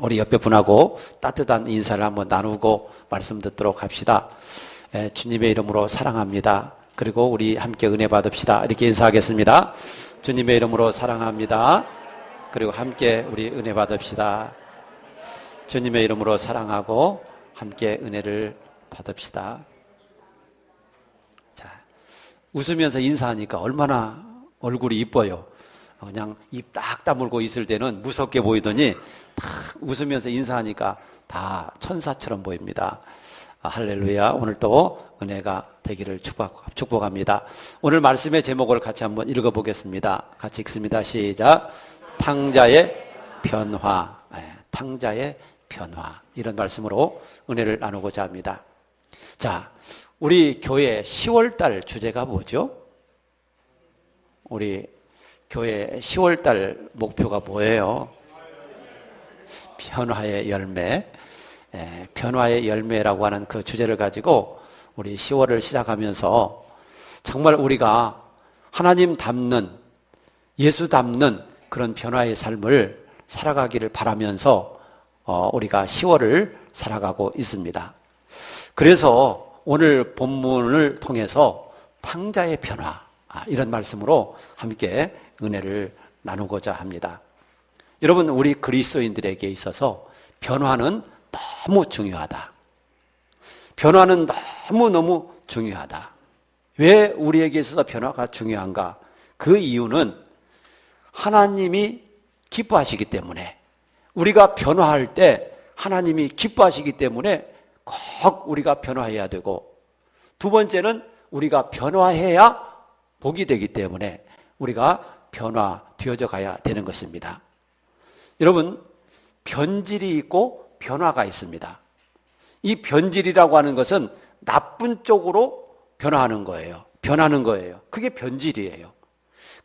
우리 옆에 분하고 따뜻한 인사를 한번 나누고 말씀 듣도록 합시다. 주님의 이름으로 사랑합니다. 그리고 우리 함께 은혜 받읍시다. 이렇게 인사하겠습니다. 주님의 이름으로 사랑합니다. 그리고 함께 우리 은혜 받읍시다. 주님의 이름으로 사랑하고 함께 은혜를 받읍시다. 자, 웃으면서 인사하니까 얼마나 얼굴이 이뻐요. 그냥 입 딱 다물고 있을 때는 무섭게 보이더니 딱 웃으면서 인사하니까 다 천사처럼 보입니다. 할렐루야. 오늘 또 은혜가 되기를 축복합니다. 오늘 말씀의 제목을 같이 한번 읽어보겠습니다. 같이 읽습니다. 시작. 탕자의 변화. 탕자의 변화. 이런 말씀으로 은혜를 나누고자 합니다. 자, 우리 교회 10월달 주제가 뭐죠? 우리 교회 10월달 목표가 뭐예요? 변화의 열매. 변화의 열매라고 하는 그 주제를 가지고 우리 10월을 시작하면서 정말 우리가 하나님 닮는, 예수 닮는 그런 변화의 삶을 살아가기를 바라면서 우리가 10월을 살아가고 있습니다. 그래서 오늘 본문을 통해서 탕자의 변화, 이런 말씀으로 함께 은혜를 나누고자 합니다. 여러분, 우리 그리스도인들에게 있어서 변화는 너무 중요하다. 변화는 너무너무 중요하다. 왜 우리에게 있어서 변화가 중요한가? 그 이유는 하나님이 기뻐하시기 때문에, 우리가 변화할 때 하나님이 기뻐하시기 때문에 꼭 우리가 변화해야 되고, 두 번째는 우리가 변화해야 복이 되기 때문에 우리가 변화되어져 가야 되는 것입니다. 여러분, 변질이 있고 변화가 있습니다. 이 변질이라고 하는 것은 나쁜 쪽으로 변화하는 거예요. 변하는 거예요. 그게 변질이에요.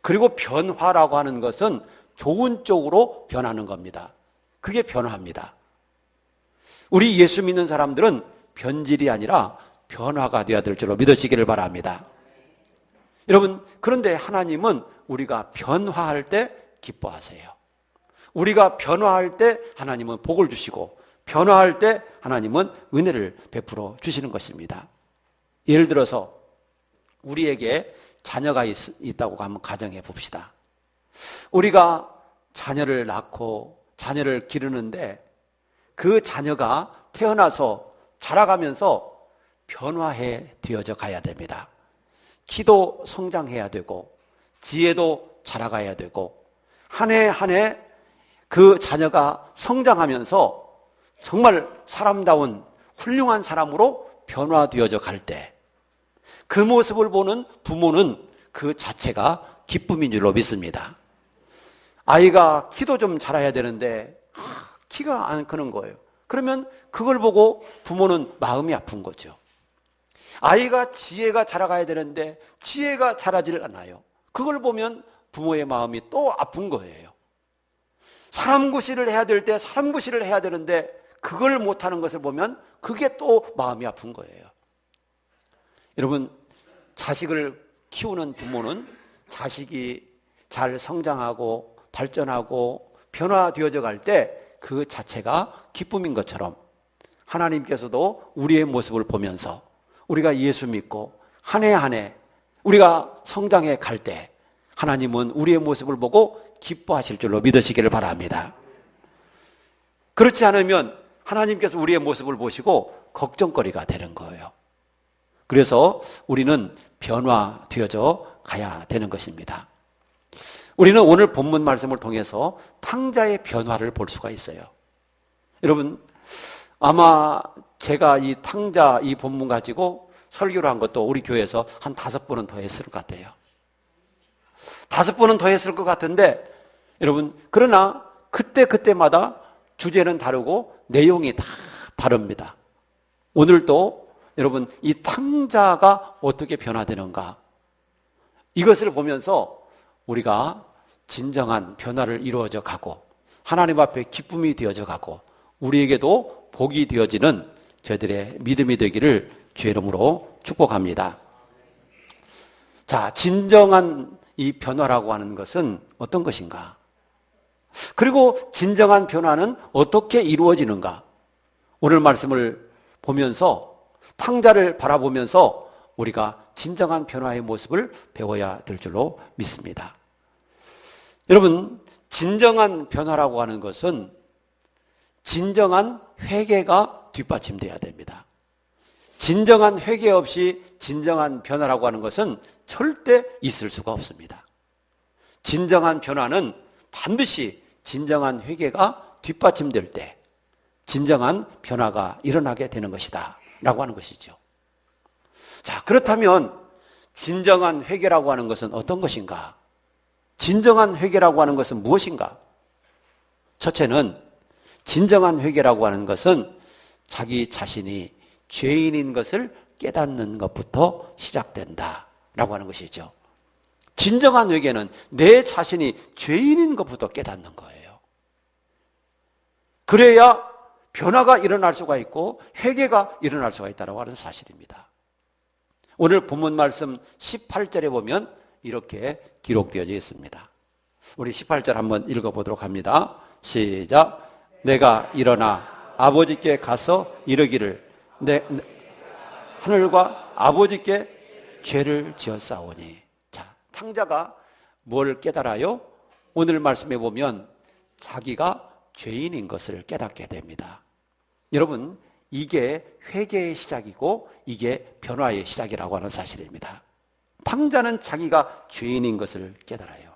그리고 변화라고 하는 것은 좋은 쪽으로 변하는 겁니다. 그게 변화입니다. 우리 예수 믿는 사람들은 변질이 아니라 변화가 되어야 될 줄로 믿으시기를 바랍니다. 여러분, 그런데 하나님은 우리가 변화할 때 기뻐하세요. 우리가 변화할 때 하나님은 복을 주시고, 변화할 때 하나님은 은혜를 베풀어 주시는 것입니다. 예를 들어서 우리에게 자녀가 있다고 한번 가정해 봅시다. 우리가 자녀를 낳고 자녀를 기르는데 그 자녀가 태어나서 자라가면서 변화해 되어져 가야 됩니다. 키도 성장해야 되고, 지혜도 자라가야 되고, 한 해 한 해 그 자녀가 성장하면서 정말 사람다운 훌륭한 사람으로 변화되어져 갈 때, 그 모습을 보는 부모는 그 자체가 기쁨인 줄로 믿습니다. 아이가 키도 좀 자라야 되는데 키가 안 크는 거예요. 그러면 그걸 보고 부모는 마음이 아픈 거죠. 아이가 지혜가 자라가야 되는데 지혜가 자라질 않아요. 그걸 보면 부모의 마음이 또 아픈 거예요. 사람 구실을 해야 될 때 사람 구실을 해야 되는데 그걸 못하는 것을 보면 그게 또 마음이 아픈 거예요. 여러분, 자식을 키우는 부모는 자식이 잘 성장하고 발전하고 변화되어져 갈 때 그 자체가 기쁨인 것처럼, 하나님께서도 우리의 모습을 보면서 우리가 예수 믿고 한 해 한 해 우리가 성장해 갈 때 하나님은 우리의 모습을 보고 기뻐하실 줄로 믿으시기를 바랍니다. 그렇지 않으면 하나님께서 우리의 모습을 보시고 걱정거리가 되는 거예요. 그래서 우리는 변화되어져 가야 되는 것입니다. 우리는 오늘 본문 말씀을 통해서 탕자의 변화를 볼 수가 있어요. 여러분, 아마 제가 이 탕자 이 본문 가지고 설교를 한 것도 우리 교회에서 한 5번은 더 했을 것 같아요. 5번은 더 했을 것 같은데, 여러분, 그러나 그때마다 주제는 다르고 내용이 다 다릅니다. 오늘도 여러분, 이 탕자가 어떻게 변화되는가, 이것을 보면서 우리가 진정한 변화를 이루어져 가고 하나님 앞에 기쁨이 되어져 가고 우리에게도 복이 되어지는 저희들의 믿음이 되기를 주의 이름으로 축복합니다. 자, 진정한 이 변화라고 하는 것은 어떤 것인가? 그리고 진정한 변화는 어떻게 이루어지는가? 오늘 말씀을 보면서 탕자를 바라보면서 우리가 진정한 변화의 모습을 배워야 될 줄로 믿습니다. 여러분, 진정한 변화라고 하는 것은 진정한 회개가 뒷받침돼야 됩니다. 진정한 회개 없이 진정한 변화라고 하는 것은 절대 있을 수가 없습니다. 진정한 변화는 반드시 진정한 회개가 뒷받침될 때 진정한 변화가 일어나게 되는 것이다 라고 하는 것이죠. 자, 그렇다면 진정한 회개라고 하는 것은 어떤 것인가? 진정한 회개라고 하는 것은 무엇인가? 첫째는 진정한 회개라고 하는 것은 자기 자신이 죄인인 것을 깨닫는 것부터 시작된다라고 하는 것이죠. 진정한 회개는 내 자신이 죄인인 것부터 깨닫는 거예요. 그래야 변화가 일어날 수가 있고 회개가 일어날 수가 있다고 하는 사실입니다. 오늘 본문 말씀 18절에 보면 이렇게 기록되어져 있습니다. 우리 18절 한번 읽어보도록 합니다. 시작. 내가 일어나 아버지께 가서 이르기를 하늘과 아버지께 죄를 지었사오니. 자, 탕자가 뭘 깨달아요? 오늘 말씀에 보면 자기가 죄인인 것을 깨닫게 됩니다. 여러분, 이게 회개의 시작이고 이게 변화의 시작이라고 하는 사실입니다. 탕자는 자기가 죄인인 것을 깨달아요.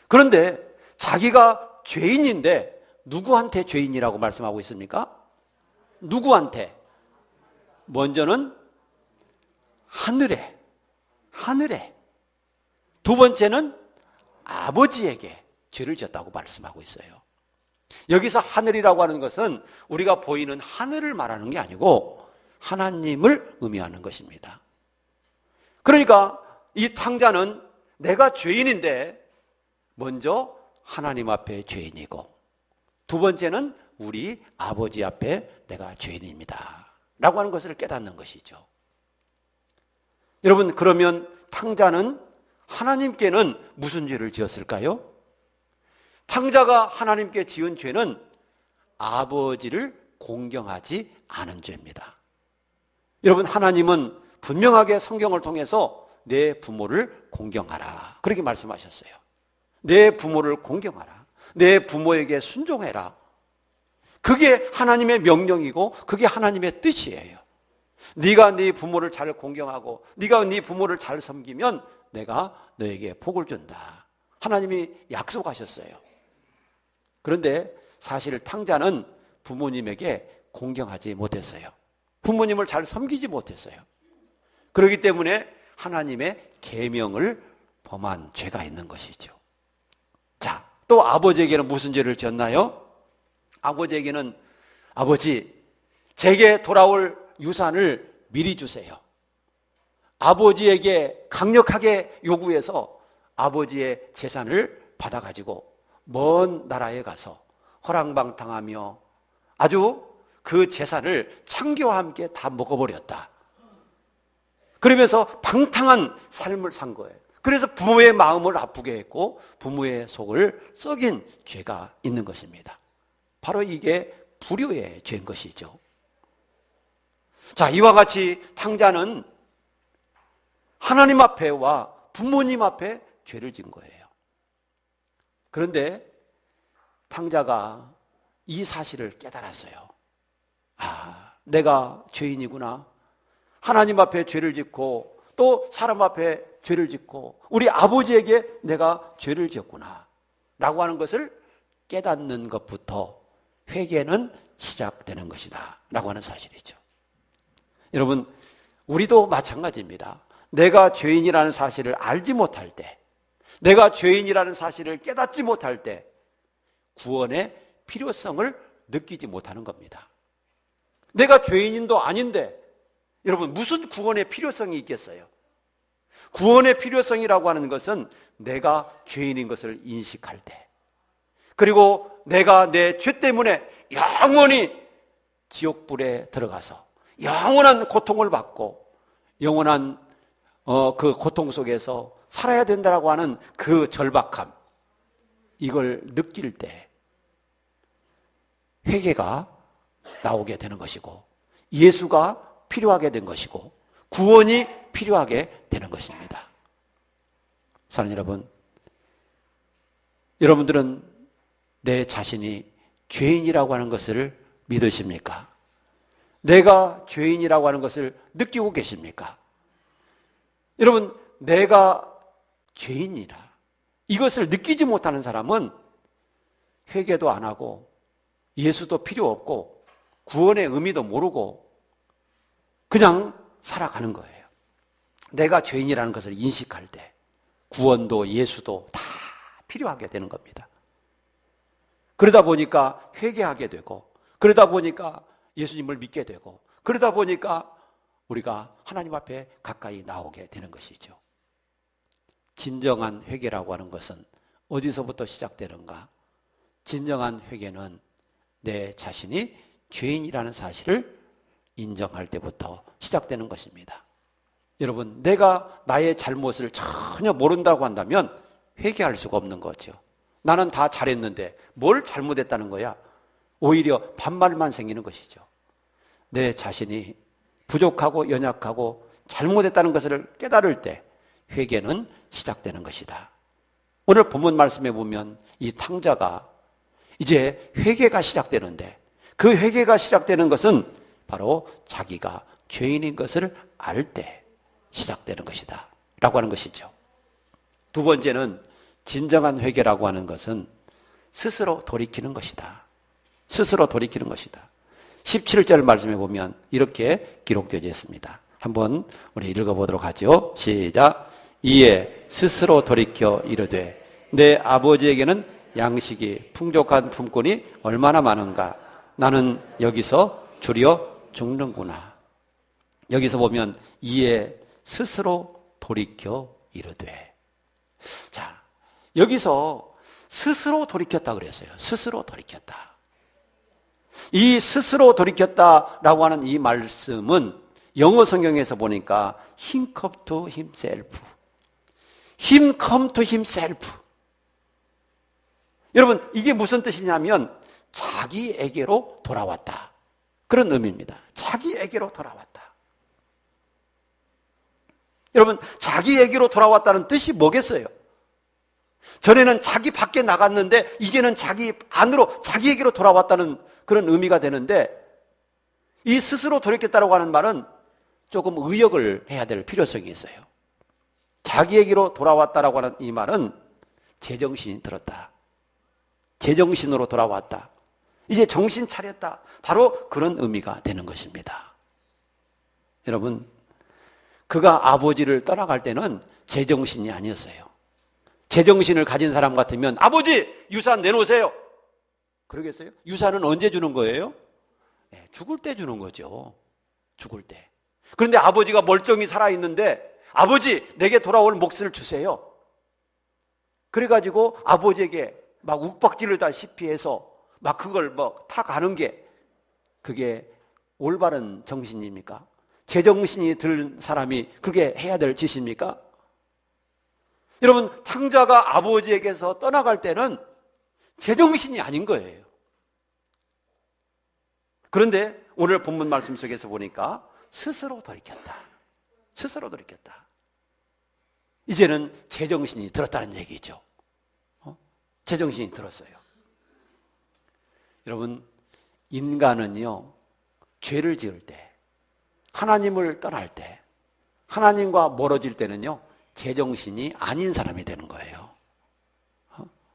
그런데 자기가 죄인인데 누구한테 죄인이라고 말씀하고 있습니까? 누구한테? 먼저는 하늘에. 두 번째는 아버지에게 죄를 지었다고 말씀하고 있어요. 여기서 하늘이라고 하는 것은 우리가 보이는 하늘을 말하는 게 아니고 하나님을 의미하는 것입니다. 그러니까 이 탕자는 내가 죄인인데 먼저 하나님 앞에 죄인이고 두 번째는 우리 아버지 앞에 내가 죄인입니다 라고 하는 것을 깨닫는 것이죠. 여러분, 그러면 탕자는 하나님께는 무슨 죄를 지었을까요? 탕자가 하나님께 지은 죄는 아버지를 공경하지 않은 죄입니다. 여러분, 하나님은 분명하게 성경을 통해서 내 부모를 공경하라 그렇게 말씀하셨어요. 내 부모를 공경하라. 내 부모에게 순종해라. 그게 하나님의 명령이고 그게 하나님의 뜻이에요. 네가 네 부모를 잘 공경하고 네가 네 부모를 잘 섬기면 내가 너에게 복을 준다. 하나님이 약속하셨어요. 그런데 사실 탕자는 부모님에게 공경하지 못했어요. 부모님을 잘 섬기지 못했어요. 그렇기 때문에 하나님의 계명을 범한 죄가 있는 것이죠. 자, 또 아버지에게는 무슨 죄를 지었나요? 아버지에게는 아버지, 제게 돌아올 유산을 미리 주세요. 아버지에게 강력하게 요구해서 아버지의 재산을 받아가지고 먼 나라에 가서 허랑방탕하며 아주 그 재산을 창기와 함께 다 먹어버렸다. 그러면서 방탕한 삶을 산 거예요. 그래서 부모의 마음을 아프게 했고 부모의 속을 썩인 죄가 있는 것입니다. 바로 이게 불효의 죄인 것이죠. 자, 이와 같이 탕자는 하나님 앞에와 부모님 앞에 죄를 지은 거예요. 그런데 탕자가 이 사실을 깨달았어요. 아, 내가 죄인이구나. 하나님 앞에 죄를 짓고 또 사람 앞에 죄를 짓고 우리 아버지에게 내가 죄를 지었구나 라고 하는 것을 깨닫는 것부터 회개는 시작되는 것이다 라고 하는 사실이죠. 여러분, 우리도 마찬가지입니다. 내가 죄인이라는 사실을 알지 못할 때, 내가 죄인이라는 사실을 깨닫지 못할 때 구원의 필요성을 느끼지 못하는 겁니다. 내가 죄인도 아닌데 여러분, 무슨 구원의 필요성이 있겠어요? 구원의 필요성이라고 하는 것은 내가 죄인인 것을 인식할 때, 그리고 내가 내 죄 때문에 영원히 지옥불에 들어가서 영원한 고통을 받고 영원한 그 고통 속에서 살아야 된다고 하는 그 절박함, 이걸 느낄 때 회개가 나오게 되는 것이고 예수가 필요하게 된 것이고 구원이 필요하게 되는 것입니다. 사랑하는 여러분, 여러분들은 내 자신이 죄인이라고 하는 것을 믿으십니까? 내가 죄인이라고 하는 것을 느끼고 계십니까? 여러분, 내가 죄인이라 이것을 느끼지 못하는 사람은 회개도 안 하고 예수도 필요 없고 구원의 의미도 모르고 그냥 살아가는 거예요. 내가 죄인이라는 것을 인식할 때 구원도 예수도 다 필요하게 되는 겁니다. 그러다 보니까 회개하게 되고 그러다 보니까 예수님을 믿게 되고 그러다 보니까 우리가 하나님 앞에 가까이 나오게 되는 것이죠. 진정한 회개라고 하는 것은 어디서부터 시작되는가? 진정한 회개는 내 자신이 죄인이라는 사실을 인정할 때부터 시작되는 것입니다. 여러분, 내가 나의 잘못을 전혀 모른다고 한다면 회개할 수가 없는 거죠. 나는 다 잘했는데 뭘 잘못했다는 거야? 오히려 반발만 생기는 것이죠. 내 자신이 부족하고 연약하고 잘못했다는 것을 깨달을 때 회개는 시작되는 것이다. 오늘 본문 말씀에 보면 이 탕자가 이제 회개가 시작되는데 그 회개가 시작되는 것은 바로 자기가 죄인인 것을 알 때 시작되는 것이다 라고 하는 것이죠. 두 번째는 진정한 회개라고 하는 것은 스스로 돌이키는 것이다. 스스로 돌이키는 것이다. 17절 말씀에 보면 이렇게 기록되어 있습니다. 한번 우리 읽어보도록 하죠. 시작. 이에 스스로 돌이켜 이르되 내 아버지에게는 양식이 풍족한 품꾼이 얼마나 많은가. 나는 여기서 줄여 죽는구나. 여기서 보면 이에 스스로 돌이켜 이르되. 자, 여기서 스스로 돌이켰다 그랬어요. 스스로 돌이켰다. 이 스스로 돌이켰다라고 하는 이 말씀은 영어 성경에서 보니까 him come to himself. him come to himself. 여러분, 이게 무슨 뜻이냐면 자기에게로 돌아왔다. 그런 의미입니다. 자기에게로 돌아왔다. 여러분, 자기에게로 돌아왔다는 뜻이 뭐겠어요? 전에는 자기 밖에 나갔는데 이제는 자기 안으로 자기에게로 돌아왔다는 그런 의미가 되는데 이 스스로 돌이켰다고 하는 말은 조금 의역을 해야 될 필요성이 있어요. 자기에게로 돌아왔다라고 하는 이 말은 제정신이 들었다. 제정신으로 돌아왔다. 이제 정신 차렸다. 바로 그런 의미가 되는 것입니다. 여러분, 그가 아버지를 떠나갈 때는 제정신이 아니었어요. 제정신을 가진 사람 같으면 아버지 유산 내놓으세요. 그러겠어요? 유산은 언제 주는 거예요? 네, 죽을 때 주는 거죠. 죽을 때. 그런데 아버지가 멀쩡히 살아있는데 아버지 내게 돌아올 몫을 주세요. 그래가지고 아버지에게 막 욱박지르다시피 해서 막 그걸 뭐 타가는 게 그게 올바른 정신입니까? 제정신이 든 사람이 그게 해야 될 짓입니까? 여러분, 탕자가 아버지에게서 떠나갈 때는 제정신이 아닌 거예요. 그런데 오늘 본문 말씀 속에서 보니까 스스로 돌이켰다. 스스로 돌이켰다. 이제는 제정신이 들었다는 얘기죠. 제정신이 들었어요. 여러분, 인간은요, 죄를 지을 때, 하나님을 떠날 때, 하나님과 멀어질 때는요, 제정신이 아닌 사람이 되는 거예요.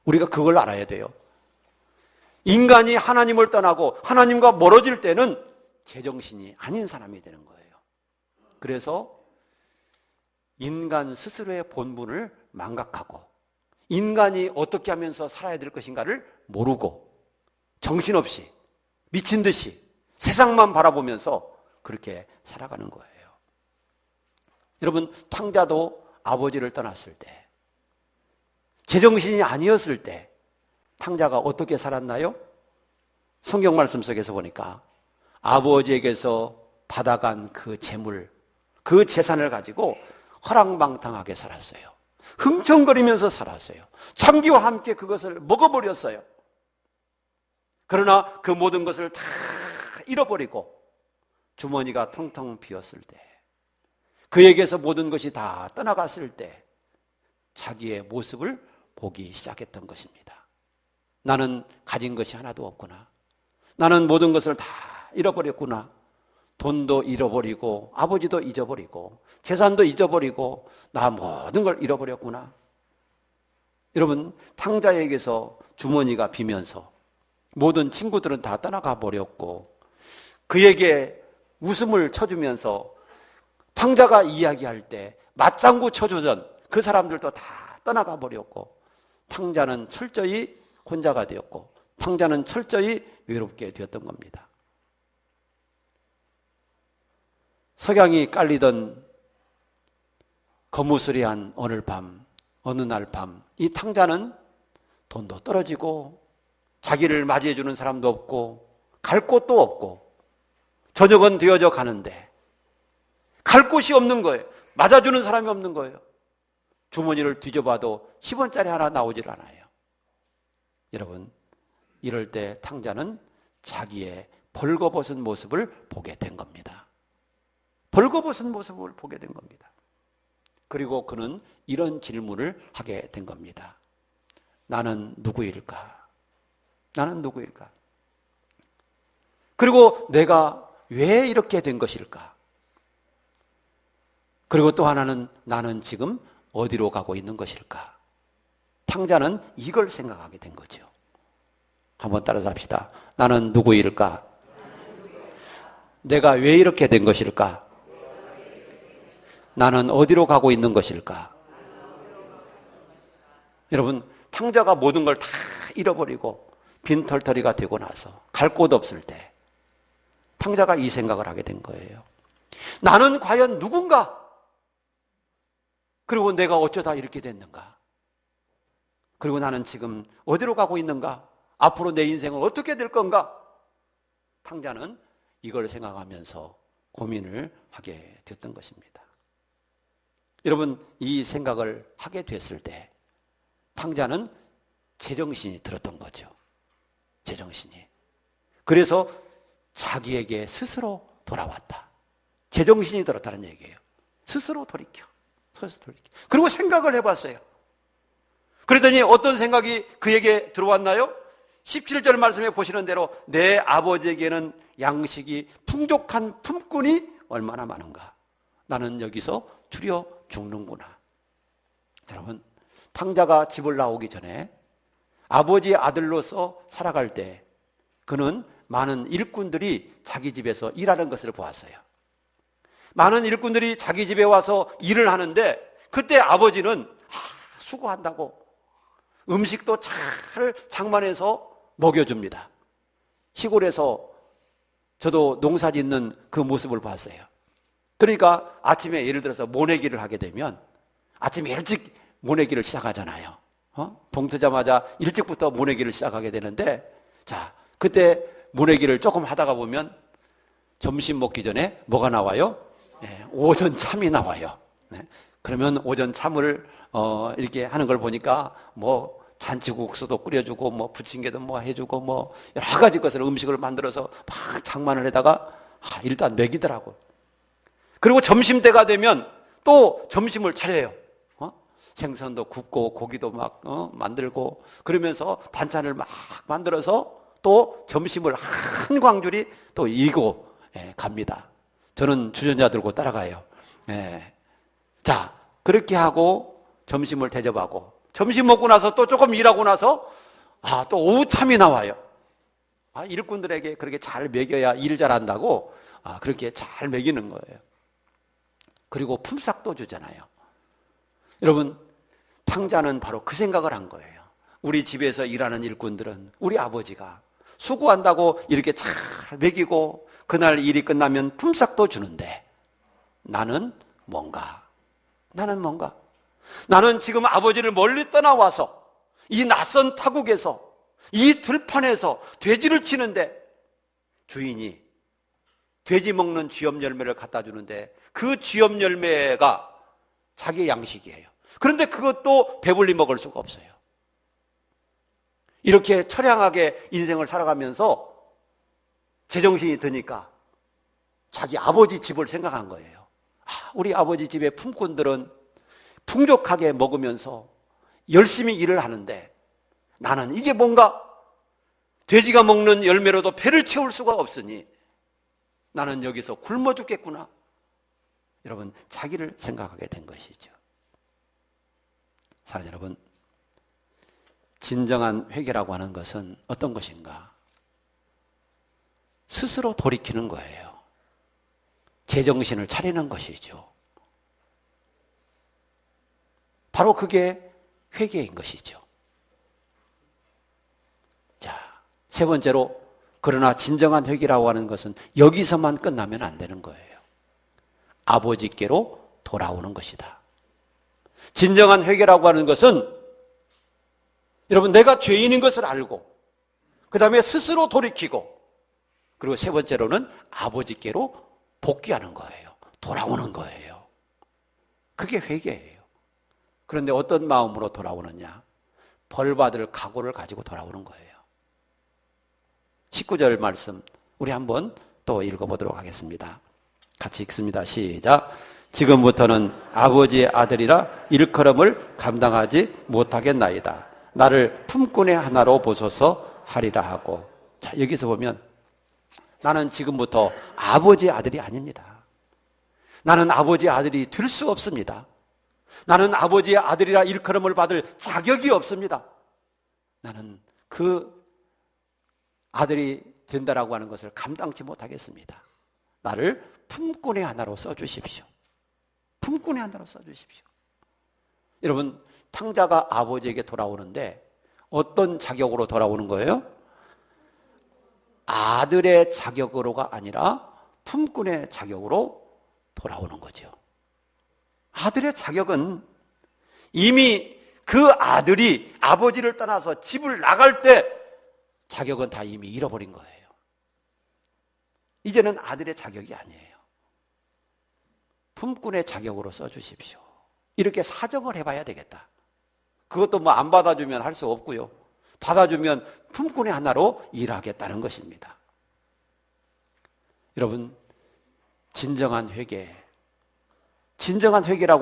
우리가 그걸 알아야 돼요. 인간이 하나님을 떠나고 하나님과 멀어질 때는 제정신이 아닌 사람이 되는 거예요. 그래서 인간 스스로의 본분을 망각하고 인간이 어떻게 하면서 살아야 될 것인가를 모르고 정신없이 미친 듯이 세상만 바라보면서 그렇게 살아가는 거예요. 여러분, 탕자도 아버지를 떠났을 때, 제정신이 아니었을 때 탕자가 어떻게 살았나요? 성경 말씀 속에서 보니까 아버지에게서 받아간 그 재물, 그 재산을 가지고 허랑방탕하게 살았어요. 흥청거리면서 살았어요. 참기와 함께 그것을 먹어버렸어요. 그러나 그 모든 것을 다 잃어버리고 주머니가 텅텅 비었을 때, 그에게서 모든 것이 다 떠나갔을 때 자기의 모습을 보기 시작했던 것입니다. 나는 가진 것이 하나도 없구나. 나는 모든 것을 다 잃어버렸구나. 돈도 잃어버리고 아버지도 잊어버리고 재산도 잊어버리고 나 모든 걸 잃어버렸구나. 여러분, 탕자에게서 주머니가 비면서 모든 친구들은 다 떠나가 버렸고 그에게 웃음을 쳐주면서 탕자가 이야기할 때 맞장구 쳐주던 그 사람들도 다 떠나가 버렸고 탕자는 철저히 혼자가 되었고 탕자는 철저히 외롭게 되었던 겁니다. 석양이 깔리던 거무스레한 어느 날 밤, 이 탕자는 돈도 떨어지고 자기를 맞이해주는 사람도 없고 갈 곳도 없고 저녁은 되어져 가는데 갈 곳이 없는 거예요. 맞아주는 사람이 없는 거예요. 주머니를 뒤져봐도 10원짜리 하나 나오질 않아요. 여러분, 이럴 때 탕자는 자기의 벌거벗은 모습을 보게 된 겁니다. 벌거벗은 모습을 보게 된 겁니다. 그리고 그는 이런 질문을 하게 된 겁니다. 나는 누구일까? 나는 누구일까? 그리고 내가 왜 이렇게 된 것일까? 그리고 또 하나는 나는 지금 어디로 가고 있는 것일까? 탕자는 이걸 생각하게 된 거죠. 한번 따라서 합시다. 나는 누구일까? 내가 왜 이렇게 된 것일까? 나는 어디로 가고 있는 것일까? 여러분, 탕자가 모든 걸 다 잃어버리고 빈털터리가 되고 나서 갈 곳 없을 때 탕자가 이 생각을 하게 된 거예요. 나는 과연 누군가? 그리고 내가 어쩌다 이렇게 됐는가? 그리고 나는 지금 어디로 가고 있는가? 앞으로 내 인생은 어떻게 될 건가? 탕자는 이걸 생각하면서 고민을 하게 됐던 것입니다. 여러분, 이 생각을 하게 됐을 때 탕자는 제정신이 들었던 거죠. 제정신이. 그래서 자기에게 스스로 돌아왔다. 제정신이 들었다는 얘기예요. 스스로 돌이켜. 그리고 생각을 해봤어요. 그러더니 어떤 생각이 그에게 들어왔나요? 17절 말씀에 보시는 대로 내 아버지에게는 양식이 풍족한 품꾼이 얼마나 많은가. 나는 여기서 추려 죽는구나. 여러분, 탕자가 집을 나오기 전에 아버지의 아들로서 살아갈 때 그는 많은 일꾼들이 자기 집에서 일하는 것을 보았어요. 많은 일꾼들이 자기 집에 와서 일을 하는데 그때 아버지는 수고한다고 음식도 잘 장만해서 먹여줍니다. 시골에서 저도 농사 짓는 그 모습을 봤어요. 그러니까 아침에 예를 들어서 모내기를 하게 되면 아침에 일찍 모내기를 시작하잖아요. 봄 트자마자 일찍부터 모내기를 시작하게 되는데, 자, 그때 모내기를 조금 하다가 보면 점심 먹기 전에 뭐가 나와요? 네, 오전 참이 나와요. 네, 그러면 오전 참을 이렇게 하는 걸 보니까 뭐 잔치국수도 끓여주고 뭐 부침개도 뭐 해주고 뭐 여러 가지 것을 음식을 만들어서 막 장만을 해다가 일단 먹이더라고. 그리고 점심때가 되면 또 점심을 차려요. 생선도 굽고 고기도 막 만들고 그러면서 반찬을 막 만들어서 또 점심을 한 광줄이 또 이고 갑니다. 저는 주전자 들고 따라가요. 자, 그렇게 하고 점심을 대접하고 점심 먹고 나서 또 조금 일하고 나서 또 오후 참이 나와요. 일꾼들에게 그렇게 잘 먹여야 일 잘한다고 그렇게 잘 먹이는 거예요. 그리고 품삯도 주잖아요. 여러분, 탕자는 바로 그 생각을 한 거예요. 우리 집에서 일하는 일꾼들은 우리 아버지가 수고한다고 이렇게 잘 먹이고 그날 일이 끝나면 품삯도 주는데 나는 뭔가? 나는 지금 아버지를 멀리 떠나와서 이 낯선 타국에서 이 들판에서 돼지를 치는데 주인이 돼지 먹는 쥐염 열매를 갖다 주는데 그 쥐염 열매가 자기의 양식이에요. 그런데 그것도 배불리 먹을 수가 없어요. 이렇게 처량하게 인생을 살아가면서 제정신이 드니까 자기 아버지 집을 생각한 거예요. 우리 아버지 집의 품꾼들은 풍족하게 먹으면서 열심히 일을 하는데 나는 이게 뭔가 돼지가 먹는 열매로도 배를 채울 수가 없으니 나는 여기서 굶어 죽겠구나. 여러분, 자기를 생각하게 된 것이죠. 사랑하는 여러분, 진정한 회개라고 하는 것은 어떤 것인가? 스스로 돌이키는 거예요. 제정신을 차리는 것이죠. 바로 그게 회개인 것이죠. 자, 세 번째로, 그러나 진정한 회개라고 하는 것은 여기서만 끝나면 안 되는 거예요. 아버지께로 돌아오는 것이다. 진정한 회개라고 하는 것은 여러분, 내가 죄인인 것을 알고 그 다음에 스스로 돌이키고, 그리고 세 번째로는 아버지께로 복귀하는 거예요. 돌아오는 거예요. 그게 회개예요. 그런데 어떤 마음으로 돌아오느냐? 벌받을 각오를 가지고 돌아오는 거예요. 19절 말씀 우리 한번 또 읽어보도록 하겠습니다. 같이 읽습니다. 시작. 지금부터는 아버지의 아들이라 일컬음을 감당하지 못하겠나이다. 나를 품꾼의 하나로 보소서 하리라 하고. 자, 여기서 보면 나는 지금부터 아버지의 아들이 아닙니다. 나는 아버지의 아들이 될 수 없습니다. 나는 아버지의 아들이라 일컬음을 받을 자격이 없습니다. 나는 그 아들이 된다라고 하는 것을 감당치 못하겠습니다. 나를 품꾼의 하나로 써주십시오. 품꾼의 하나로 써주십시오. 여러분, 탕자가 아버지에게 돌아오는데 어떤 자격으로 돌아오는 거예요? 아들의 자격으로가 아니라 품꾼의 자격으로 돌아오는 거죠. 아들의 자격은 이미 그 아들이 아버지를 떠나서 집을 나갈 때 자격은 다 이미 잃어버린 거예요. 이제는 아들의 자격이 아니에요. 품꾼의 자격으로 써주십시오. 이렇게 사정을 해봐야 되겠다. 그것도 뭐 안 받아주면 할 수 없고요. 받아주면 품꾼의 하나로 일하겠다는 것입니다. 여러분, 진정한 회개라고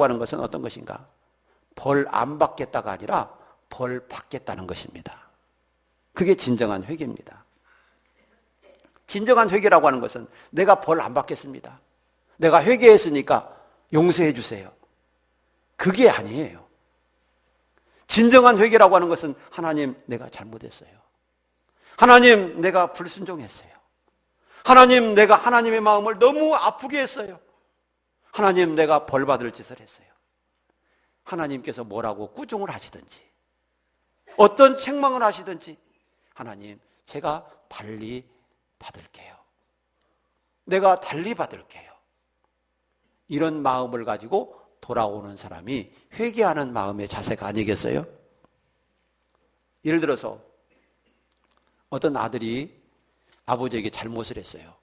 하는 것은 어떤 것인가? 벌 안 받겠다가 아니라 벌 받겠다는 것입니다. 그게 진정한 회개입니다. 진정한 회개라고 하는 것은 내가 벌 안 받겠습니다. 내가 회개했으니까 용서해 주세요. 그게 아니에요. 진정한 회개라고 하는 것은 하나님, 내가 잘못했어요. 하나님, 내가 불순종했어요. 하나님, 내가 하나님의 마음을 너무 아프게 했어요. 하나님, 내가 벌 받을 짓을 했어요. 하나님께서 뭐라고 꾸중을 하시든지 어떤 책망을 하시든지 하나님, 제가 달리 받을게요. 내가 달리 받을게요. 이런 마음을 가지고 돌아오는 사람이 회개하는 마음의 자세가 아니겠어요? 예를 들어서 어떤 아들이 아버지에게 잘못을 했어요.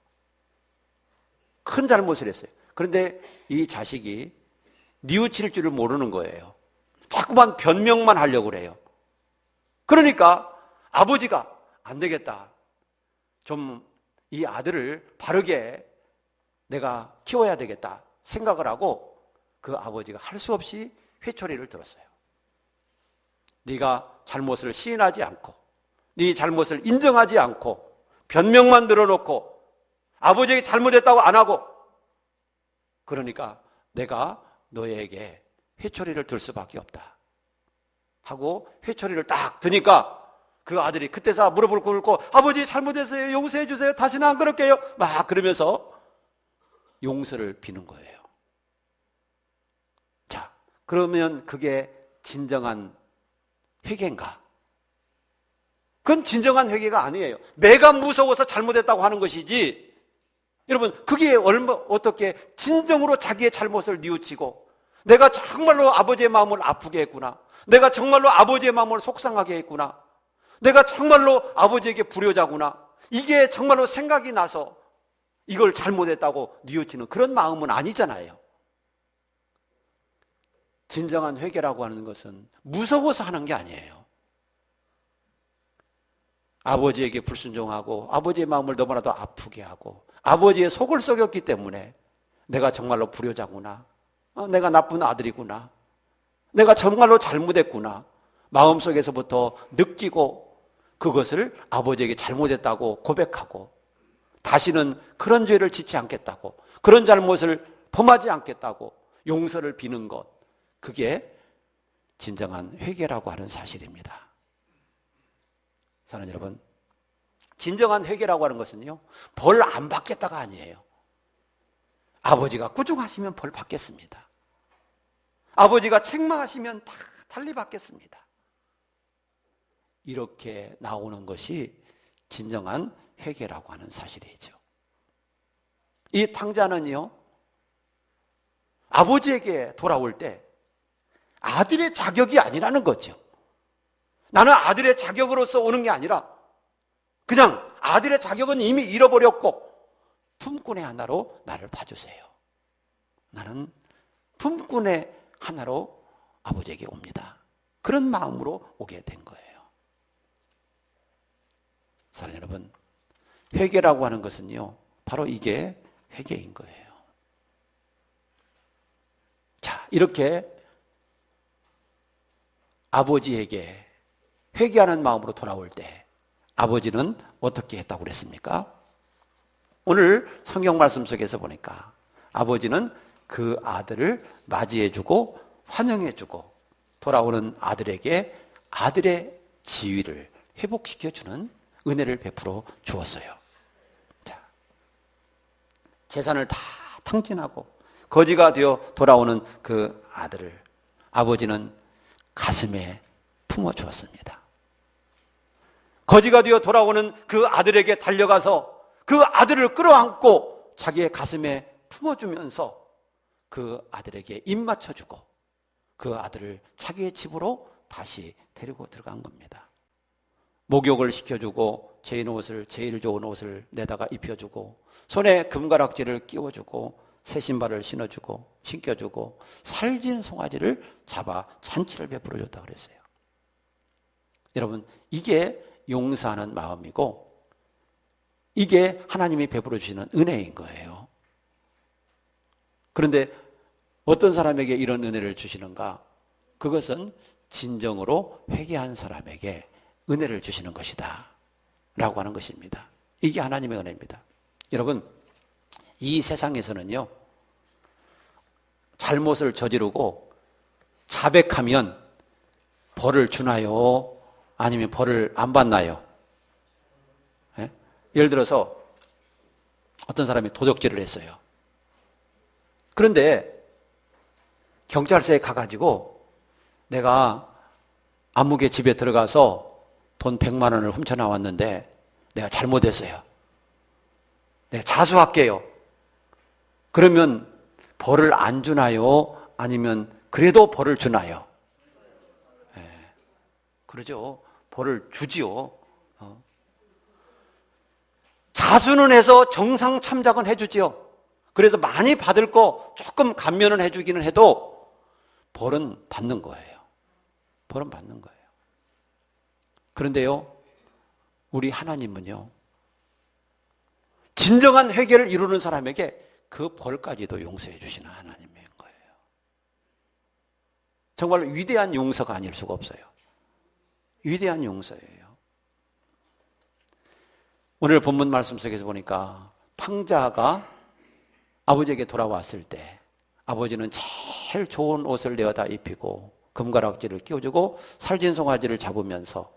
큰 잘못을 했어요. 그런데 이 자식이 뉘우칠 줄을 모르는 거예요. 자꾸만 변명만 하려고 그래요. 그러니까 아버지가 안 되겠다. 좀 이 아들을 바르게 내가 키워야 되겠다 생각을 하고 그 아버지가 할 수 없이 회초리를 들었어요. 네가 잘못을 시인하지 않고 네 잘못을 인정하지 않고 변명만 들어놓고 아버지에게 잘못했다고 안 하고, 그러니까 내가 너에게 회초리를 들 수밖에 없다 하고 회초리를 딱 드니까 그 아들이 그때서 무릎을 꿇고 아버지 잘못했어요. 용서해 주세요. 다시는 안 그럴게요. 막 그러면서 용서를 비는 거예요. 자, 그러면 그게 진정한 회개인가? 그건 진정한 회개가 아니에요. 내가 무서워서 잘못했다고 하는 것이지, 여러분, 그게 어떻게 진정으로 자기의 잘못을 뉘우치고 내가 정말로 아버지의 마음을 아프게 했구나, 내가 정말로 아버지의 마음을 속상하게 했구나, 내가 정말로 아버지에게 불효자구나, 이게 정말로 생각이 나서 이걸 잘못했다고 뉘우치는 그런 마음은 아니잖아요. 진정한 회개라고 하는 것은 무서워서 하는 게 아니에요. 아버지에게 불순종하고 아버지의 마음을 너무나도 아프게 하고 아버지의 속을 썩였기 때문에 내가 정말로 불효자구나, 내가 나쁜 아들이구나, 내가 정말로 잘못했구나 마음속에서부터 느끼고 그것을 아버지에게 잘못했다고 고백하고 다시는 그런 죄를 짓지 않겠다고, 그런 잘못을 범하지 않겠다고 용서를 비는 것, 그게 진정한 회개라고 하는 사실입니다. 사랑하는 여러분, 진정한 회개라고 하는 것은요, 벌 안 받겠다가 아니에요. 아버지가 꾸중하시면 벌 받겠습니다. 아버지가 책망하시면 다 달리 받겠습니다. 이렇게 나오는 것이 진정한 회개라고 하는 사실이죠. 이 탕자는요, 아버지에게 돌아올 때 아들의 자격이 아니라는 거죠. 나는 아들의 자격으로서 오는 게 아니라 그냥 아들의 자격은 이미 잃어버렸고 품꾼의 하나로 나를 봐주세요. 나는 품꾼의 하나로 아버지에게 옵니다. 그런 마음으로 오게 된 거예요. 사랑하는 여러분, 회개라고 하는 것은요, 바로 이게 회개인 거예요. 자, 이렇게 아버지에게 회개하는 마음으로 돌아올 때 아버지는 어떻게 했다고 그랬습니까? 오늘 성경 말씀 속에서 보니까 아버지는 그 아들을 맞이해주고 환영해주고 돌아오는 아들에게 아들의 지위를 회복시켜주는 은혜를 베풀어 주었어요. 자, 재산을 다 탕진하고 거지가 되어 돌아오는 그 아들을 아버지는 가슴에 품어주었습니다. 거지가 되어 돌아오는 그 아들에게 달려가서 그 아들을 끌어안고 자기의 가슴에 품어주면서 그 아들에게 입 맞춰주고 그 아들을 자기의 집으로 다시 데리고 들어간 겁니다. 목욕을 시켜주고 제일 좋은 옷을 내다가 입혀주고 손에 금가락지를 끼워주고 새 신발을 신겨주고 살진 송아지를 잡아 잔치를 베풀어줬다고 그랬어요. 여러분, 이게 용서하는 마음이고 이게 하나님이 베풀어 주시는 은혜인 거예요. 그런데 어떤 사람에게 이런 은혜를 주시는가? 그것은 진정으로 회개한 사람에게 은혜를 주시는 것이다 라고 하는 것입니다. 이게 하나님의 은혜입니다. 여러분, 이 세상에서는요, 잘못을 저지르고 자백하면 벌을 주나요? 아니면 벌을 안 받나요? 예? 예를 들어서 어떤 사람이 도적질을 했어요. 그런데 경찰서에 가가지고 내가 아무개 집에 들어가서 돈 100만 원을 훔쳐나왔는데 내가 잘못했어요. 내가 자수할게요. 그러면 벌을 안 주나요? 아니면 그래도 벌을 주나요? 네. 그러죠. 벌을 주지요. 자수는 해서 정상 참작은 해주지요. 그래서 많이 받을 거 조금 감면은 해주기는 해도 벌은 받는 거예요. 벌은 받는 거예요. 그런데요, 우리 하나님은요, 진정한 회개를 이루는 사람에게 그 벌까지도 용서해 주시는 하나님인 거예요. 정말 위대한 용서가 아닐 수가 없어요. 위대한 용서예요. 오늘 본문 말씀 속에서 보니까 탕자가 아버지에게 돌아왔을 때 아버지는 제일 좋은 옷을 내어다 입히고 금가락지를 끼워주고 살진 송아지를 잡으면서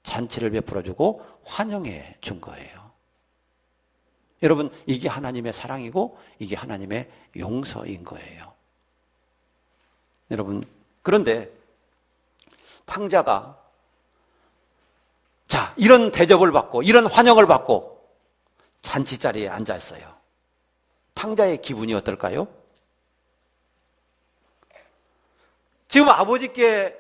잔치를 베풀어주고 환영해 준 거예요. 여러분, 이게 하나님의 사랑이고 이게 하나님의 용서인 거예요. 여러분, 그런데 탕자가 자, 이런 대접을 받고 이런 환영을 받고 잔치 자리에 앉았어요. 탕자의 기분이 어떨까요? 지금 아버지께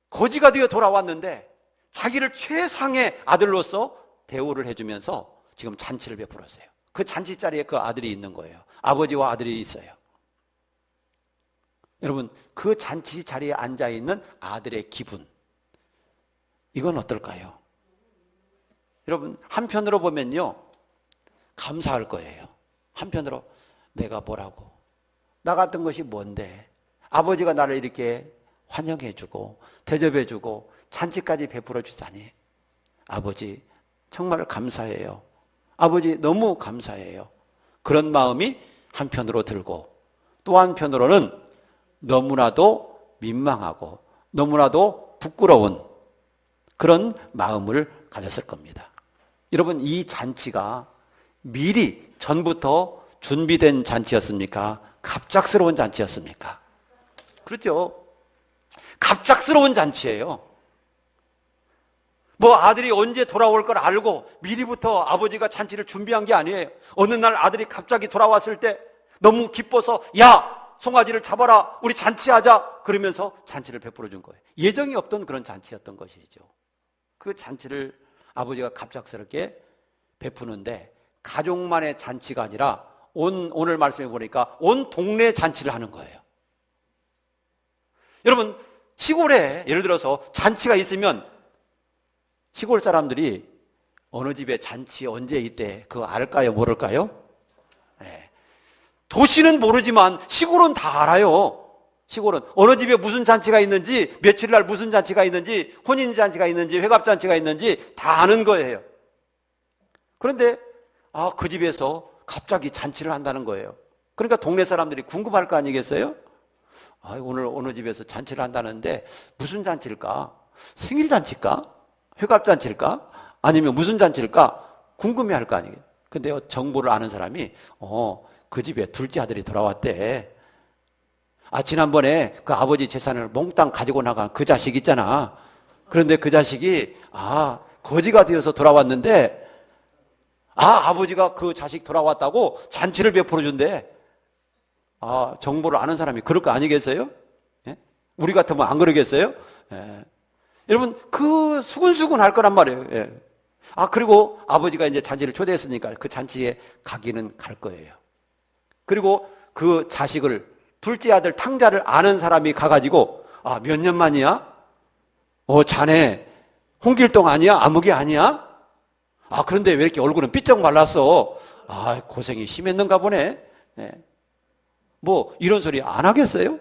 거지가 되어 돌아왔는데 자기를 최상의 아들로서 대우를 해주면서 지금 잔치를 베풀었어요. 그 잔치 자리에 그 아들이 있는 거예요. 아버지와 아들이 있어요. 여러분, 그 잔치 자리에 앉아있는 아들의 기분, 이건 어떨까요? 여러분, 한편으로 보면요, 감사할 거예요. 한편으로 내가 뭐라고, 나 같은 것이 뭔데 아버지가 나를 이렇게 환영해주고 대접해주고 잔치까지 베풀어 주다니, 아버지 정말 감사해요. 아버지 너무 감사해요. 그런 마음이 한편으로 들고, 또 한편으로는 너무나도 민망하고 너무나도 부끄러운 그런 마음을 가졌을 겁니다. 여러분, 이 잔치가 미리 전부터 준비된 잔치였습니까? 갑작스러운 잔치였습니까? 그렇죠. 갑작스러운 잔치예요. 뭐 아들이 언제 돌아올 걸 알고 미리부터 아버지가 잔치를 준비한 게 아니에요. 어느 날 아들이 갑자기 돌아왔을 때 너무 기뻐서, 야, 송아지를 잡아라, 우리 잔치하자, 그러면서 잔치를 베풀어 준 거예요. 예정이 없던 그런 잔치였던 것이죠. 그 잔치를 아버지가 갑작스럽게 베푸는데, 가족만의 잔치가 아니라 오늘 말씀해 보니까 온 동네 잔치를 하는 거예요. 여러분, 시골에 예를 들어서 잔치가 있으면 시골 사람들이 어느 집에 잔치 언제 있대, 그거 알까요, 모를까요? 네. 도시는 모르지만 시골은 다 알아요. 시골은 어느 집에 무슨 잔치가 있는지, 며칠 날 무슨 잔치가 있는지, 혼인잔치가 있는지, 회갑잔치가 있는지 다 아는 거예요. 그런데 그 집에서 갑자기 잔치를 한다는 거예요. 그러니까 동네 사람들이 궁금할 거 아니겠어요? 오늘 어느 집에서 잔치를 한다는데 무슨 잔치일까? 생일 잔치일까? 회갑잔치일까? 아니면 무슨 잔치일까? 궁금해할 거 아니에요. 근데 정보를 아는 사람이 그 집에 둘째 아들이 돌아왔대. 지난번에 그 아버지 재산을 몽땅 가지고 나간 그 자식 있잖아. 그런데 그 자식이 거지가 되어서 돌아왔는데, 아버지가 그 자식 돌아왔다고 잔치를 베풀어 준대. 정보를 아는 사람이 그럴 거 아니겠어요? 예? 우리 같으면 안 그러겠어요? 예. 여러분, 그 수근수근 할 거란 말이에요. 예. 그리고 아버지가 이제 잔치를 초대했으니까 그 잔치에 가기는 갈 거예요. 그리고 그 자식을, 둘째 아들 탕자를 아는 사람이 가가지고, 몇 년 만이야? 자네 홍길동 아니야? 아무개 아니야? 그런데 왜 이렇게 얼굴은 삐쩍 말랐어? 고생이 심했는가 보네. 예. 뭐 이런 소리 안 하겠어요?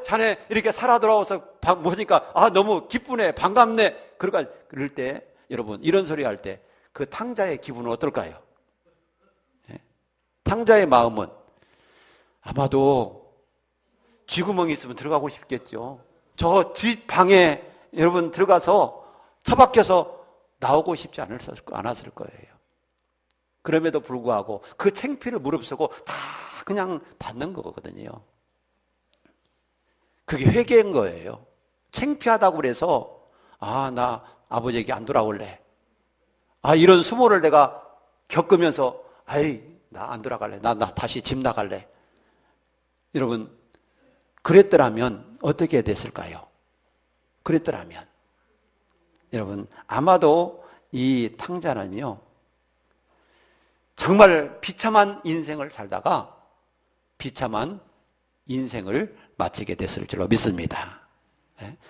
자네 이렇게 살아 돌아와서 보니까 너무 기쁘네, 반갑네. 그럴 때, 여러분, 이런 소리 할 때 그 탕자의 기분은 어떨까요? 예? 탕자의 마음은 아마도 쥐구멍이 있으면 들어가고 싶겠죠. 저 뒷방에 여러분 들어가서 처박혀서 나오고 싶지 않았을 거예요. 그럼에도 불구하고 그 창피를 무릅쓰고 다 그냥 받는 거거든요. 그게 회개인 거예요. 창피하다고 그래서 나 아버지에게 안 돌아올래. 이런 수모를 내가 겪으면서 나 안 돌아갈래. 나 다시 집 나갈래. 여러분, 그랬더라면 어떻게 됐을까요? 그랬더라면 여러분, 아마도 이 탕자는요, 정말 비참한 인생을 살다가 비참한 인생을 마치게 됐을 줄로 믿습니다.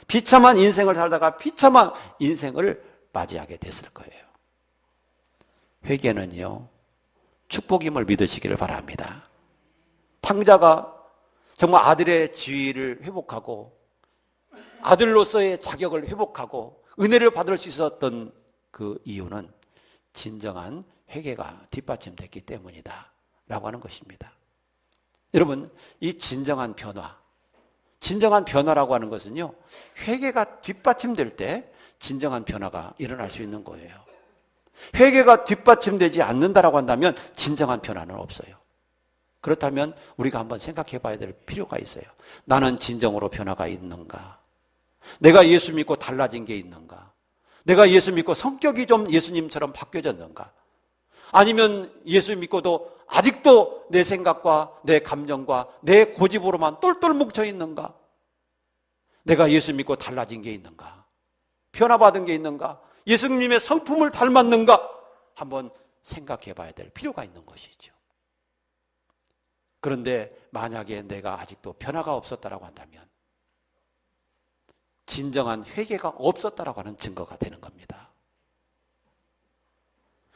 비참한 인생을 살다가 비참한 인생을 맞이하게 됐을 거예요. 회개는요, 축복임을 믿으시기를 바랍니다. 탕자가 정말 아들의 지위를 회복하고 아들로서의 자격을 회복하고 은혜를 받을 수 있었던 그 이유는 진정한 회개가 뒷받침됐기 때문이다 라고 하는 것입니다. 여러분, 이 진정한 변화라고 하는 것은요, 회개가 뒷받침될 때 진정한 변화가 일어날 수 있는 거예요. 회개가 뒷받침되지 않는다라고 한다면 진정한 변화는 없어요. 그렇다면 우리가 한번 생각해 봐야 될 필요가 있어요. 나는 진정으로 변화가 있는가? 내가 예수 믿고 달라진 게 있는가? 내가 예수 믿고 성격이 좀 예수님처럼 바뀌어졌는가? 아니면 예수 믿고도 아직도 내 생각과 내 감정과 내 고집으로만 똘똘 뭉쳐 있는가? 내가 예수 믿고 달라진 게 있는가? 변화받은 게 있는가? 예수님의 성품을 닮았는가? 한번 생각해 봐야 될 필요가 있는 것이죠. 그런데 만약에 내가 아직도 변화가 없었다라고 한다면 진정한 회개가 없었다라고 하는 증거가 되는 겁니다.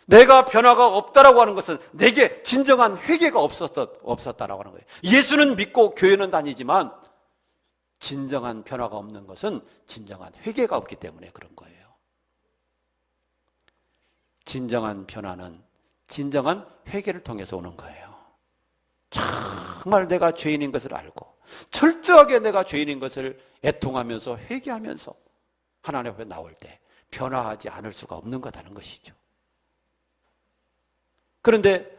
내가 변화가 없다라고 하는 것은 내게 진정한 회개가 없었다라고 하는 거예요. 예수는 믿고 교회는 다니지만 진정한 변화가 없는 것은 진정한 회개가 없기 때문에 그런 거예요. 진정한 변화는 진정한 회개를 통해서 오는 거예요. 정말 내가 죄인인 것을 알고 철저하게 내가 죄인인 것을 애통하면서 회개하면서 하나님 앞에 나올 때 변화하지 않을 수가 없는 거다는 것이죠. 그런데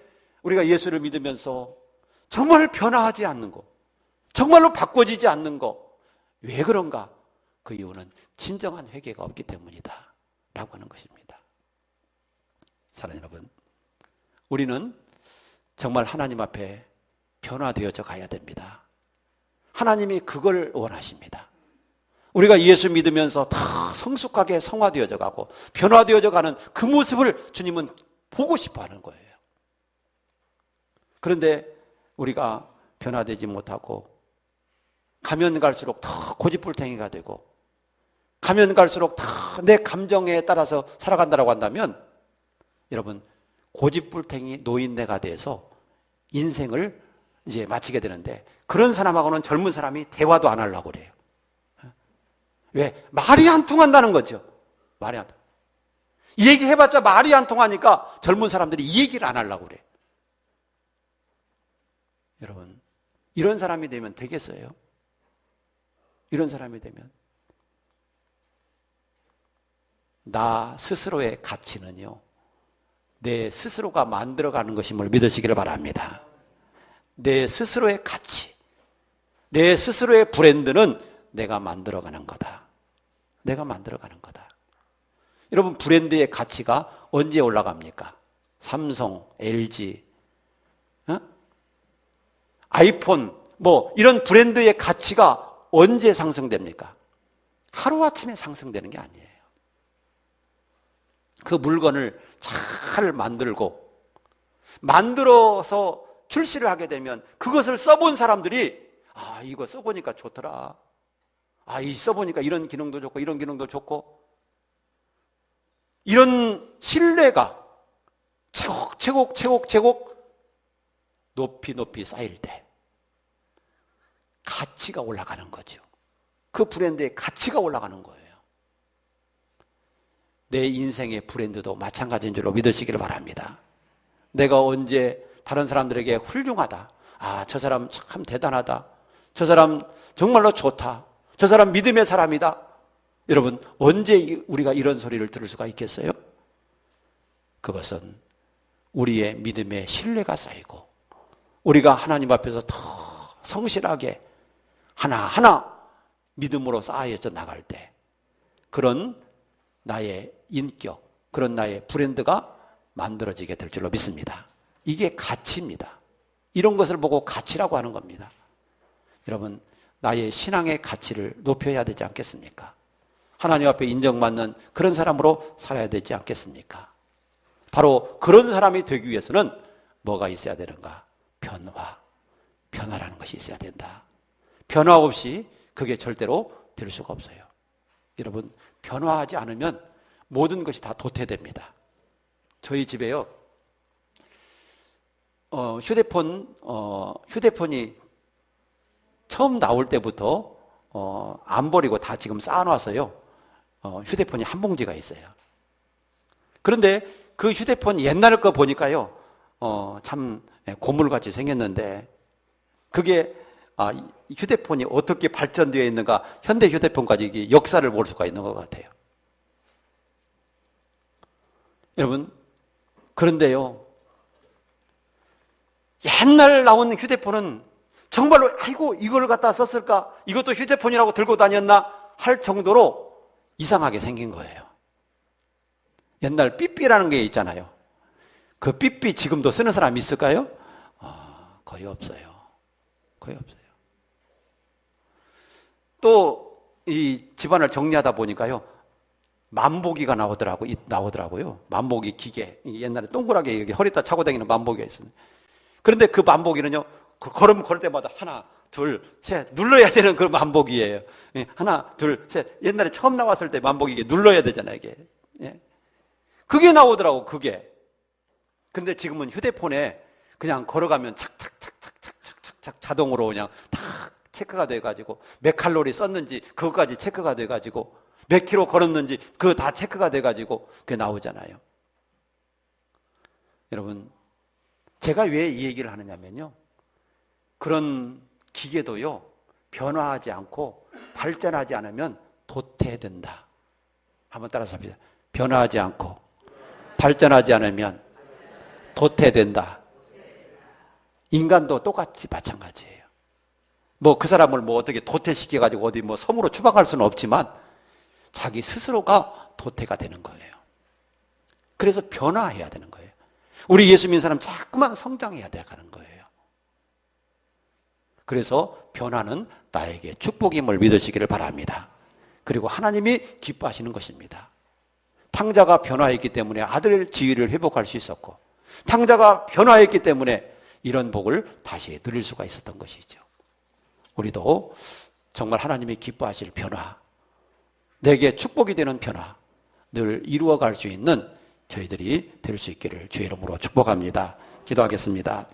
우리가 예수를 믿으면서 정말 변화하지 않는 거, 정말로 바꿔지지 않는 거, 왜 그런가? 그 이유는 진정한 회개가 없기 때문이다 라고 하는 것입니다. 사랑하는 여러분, 우리는 정말 하나님 앞에 변화되어져 가야 됩니다. 하나님이 그걸 원하십니다. 우리가 예수 믿으면서 다 성숙하게 성화되어져 가고 변화되어져 가는 그 모습을 주님은 보고 싶어 하는 거예요. 그런데 우리가 변화되지 못하고 가면 갈수록 더 고집불탱이가 되고 가면 갈수록 다 내 감정에 따라서 살아간다고 한다면 여러분, 고집불탱이 노인네가 돼서 인생을 이제 마치게 되는데 그런 사람하고는 젊은 사람이 대화도 안 하려고 그래요. 왜? 말이 안 통한다는 거죠. 말이 안 통. 이 얘기 해봤자 말이 안 통하니까 젊은 사람들이 이 얘기를 안 하려고 그래요. 여러분, 이런 사람이 되면 되겠어요? 이런 사람이 되면 나 스스로의 가치는요, 내 스스로가 만들어가는 것임을 믿으시기를 바랍니다. 내 스스로의 가치, 내 스스로의 브랜드는 내가 만들어가는 거다. 내가 만들어가는 거다. 여러분, 브랜드의 가치가 언제 올라갑니까? 삼성, LG, 아이폰, 이런 브랜드의 가치가 언제 상승됩니까? 하루아침에 상승되는 게 아니에요. 그 물건을 잘 만들어서 출시를 하게 되면 그것을 써본 사람들이 이거 써보니까 좋더라. 이 써보니까 이런 기능도 좋고 이런 기능도 좋고 이런 신뢰가 차곡차곡 높이 쌓일 때 가치가 올라가는 거죠. 그 브랜드의 가치가 올라가는 거예요. 내 인생의 브랜드도 마찬가지인 줄로 믿으시기를 바랍니다. 내가 언제 다른 사람들에게 훌륭하다, 저 사람 참 대단하다, 저 사람 정말로 좋다, 저 사람 믿음의 사람이다, 여러분, 언제 우리가 이런 소리를 들을 수가 있겠어요? 그것은 우리의 믿음의 신뢰가 쌓이고 우리가 하나님 앞에서 더 성실하게 하나하나 믿음으로 쌓여져 나갈 때 그런 나의 인격, 그런 나의 브랜드가 만들어지게 될 줄로 믿습니다. 이게 가치입니다. 이런 것을 보고 가치라고 하는 겁니다. 여러분, 나의 신앙의 가치를 높여야 되지 않겠습니까? 하나님 앞에 인정받는 그런 사람으로 살아야 되지 않겠습니까? 바로 그런 사람이 되기 위해서는 뭐가 있어야 되는가? 변화라는 것이 있어야 된다. 변화 없이 그게 절대로 될 수가 없어요. 여러분, 변화하지 않으면 모든 것이 다 도태됩니다. 저희 집에요, 휴대폰이 처음 나올 때부터 안 버리고 다 지금 쌓아놔서요, 휴대폰이 한 봉지가 있어요. 그런데 그 휴대폰 옛날 거 보니까요, 참 고물같이 생겼는데 그게 휴대폰이 어떻게 발전되어 있는가, 현대 휴대폰까지 이게 역사를 볼 수가 있는 것 같아요. 여러분, 그런데요, 옛날 나온 휴대폰은 정말로 이걸 갖다 썼을까, 이것도 휴대폰이라고 들고 다녔나 할 정도로 이상하게 생긴 거예요. 옛날 삐삐라는 게 있잖아요. 그 삐삐 지금도 쓰는 사람 있을까요? 거의 없어요. 거의 없어요. 또 이 집안을 정리하다 보니까요, 만보기가 나오더라고요. 만보기 기계. 옛날에 동그랗게 여기 허리다 차고 다니는 만보기가 있었는데, 그런데 그 만보기는요, 그 걸음 걸 때마다 하나, 둘, 셋 눌러야 되는 그 만보기예요. 예, 하나, 둘, 셋. 옛날에 처음 나왔을 때 만보기 이게 눌러야 되잖아요, 이게. 예. 그게 나오더라고, 그게. 근데 지금은 휴대폰에 그냥 걸어가면 착착착착착착착 자동으로 그냥 탁 체크가 돼가지고 몇 칼로리 썼는지 그것까지 체크가 돼가지고 몇 킬로 걸었는지 그거 다 체크가 돼가지고 그게 나오잖아요. 여러분, 제가 왜 이 얘기를 하느냐면요, 그런 기계도요 변화하지 않고 발전하지 않으면 도태된다. 한번 따라서 합시다. 변화하지 않고 발전하지 않으면 도태된다. 인간도 똑같이 마찬가지예요. 뭐 그 사람을 뭐 어떻게 도태시켜가지고 어디 뭐 섬으로 추방할 수는 없지만 자기 스스로가 도태가 되는 거예요. 그래서 변화해야 되는 거예요. 우리 예수 믿는 사람 자꾸만 성장해야 되는 거예요. 그래서 변화는 나에게 축복임을 믿으시기를 바랍니다. 그리고 하나님이 기뻐하시는 것입니다. 탕자가 변화했기 때문에 아들 지위를 회복할 수 있었고, 탕자가 변화했기 때문에 이런 복을 다시 누릴 수가 있었던 것이죠. 우리도 정말 하나님이 기뻐하실 변화, 내게 축복이 되는 변화 늘 이루어갈 수 있는 저희들이 될 수 있기를 주의 이름으로 축복합니다. 기도하겠습니다.